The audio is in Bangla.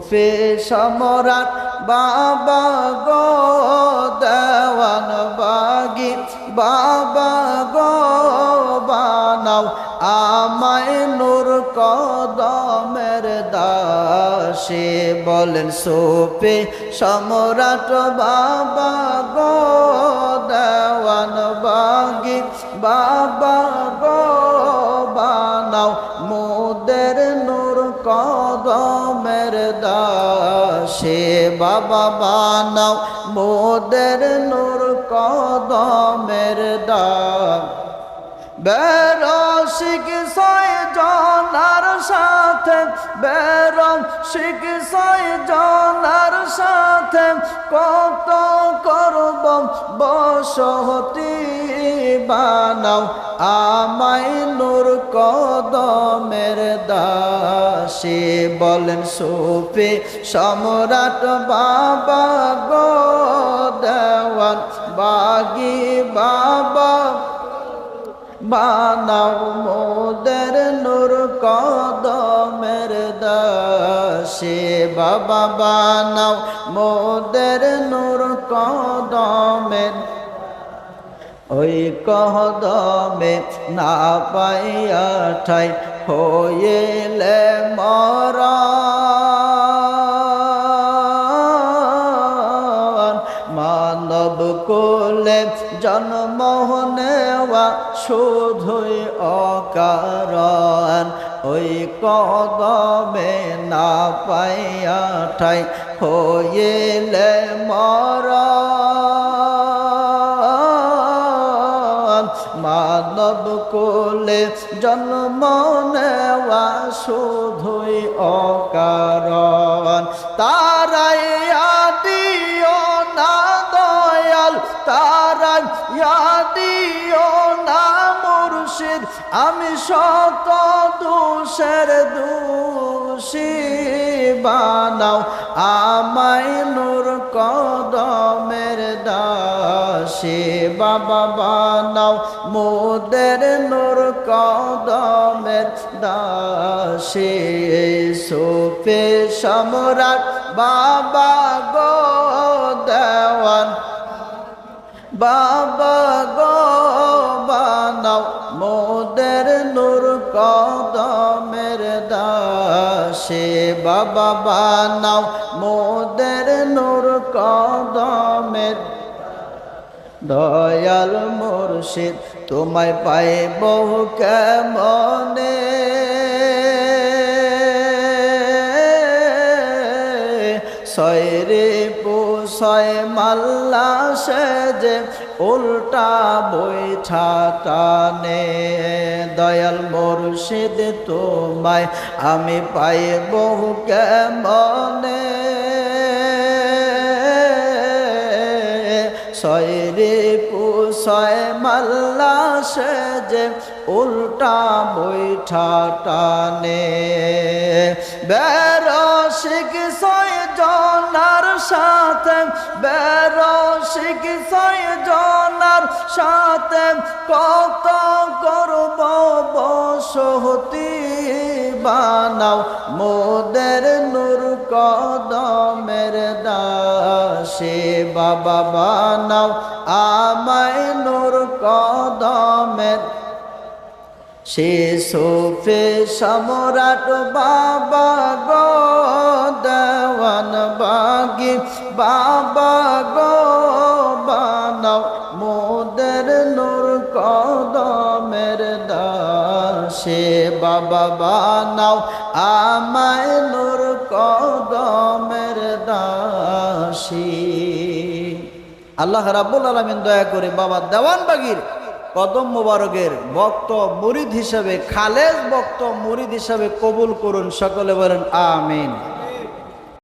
সুফি সম্রাট বাবা গো দেওয়ান বাগি বাবা গো বানাও আমায় নূর কদমের দাসী বলেন সুফি সম্রাট বাবা গো দেওয়ান বাগি বাবা গো বানাও মোদের নূর কদমের দাসী বাবা বানাও মোদের নূর কদমের দাস বেরসিক ছয় জনার সাথে বেরসিক ছয় জনার সাথে কত করব বসতি বানাও আমায় নূর কদমের দাসী বলেন সুফি সম্রাট বাবা গো দেওয়ান বাগি বাবা বানাও মোদের নূর কদমের দাসী বাবা বানাও মোদের নূর কদমের ওই কদমে না পাইয়া ঠাই হইলে মরণ মানব কোলে জন্ম নেওয়া শুধুই অকারণ ওই কদমে না পাইয়া ঠাই হইলে মরণ মানব কোলে জন্ম নেওয়া শুধুই অকারণ তারাই দিও না দয়াল তারাই দিও না মুর্শিদ আমি শত দোষের দোষী বানাও আমায় নূর কদমের দাসী বাবা বানাও মোদের নূর কদমের দাসী সুফি সম্রাট বাবা গো দেওয়ান বাবা গো বানাও মোদের নূর কদমের দাসী বাবা বানাও মোদের নূর কদমের দয়াল মুর্শিদ তোমায় পাইব কেমনে সয়রে পোষয় মাল্লা সেজে উল্টা বৈঠা টানে দয়াল মুর্শিদ তোমায় আমি পাইব কেমনে সয়রে পোষয় মাল্লা সেজে উল্টা বৈঠা টানে বেরসিক ছয় জনার সাথে বেরসিক ছয় জনার সাথে কত করব বসতি বানাও মোদের নূর কদমের দাসী বাবা বানাও আমায় নূর কদমের সে সুফি সম্রাট বাবা গো দেওয়ান বাগি বাবা গো বানাও মোদের নূর কদমের দাসী বাবা বানাও আমায় নূর কদমের দাসী আল্লাহ রাব্বুল আলামিন দয়া করে বাবা দেওয়ান বাগির কদম মোবারকের ভক্ত মুরিদ হিসাবে খালেস ভক্ত মুরিদ হিসাবে কবুল করুন সকলে বলেন আমিন।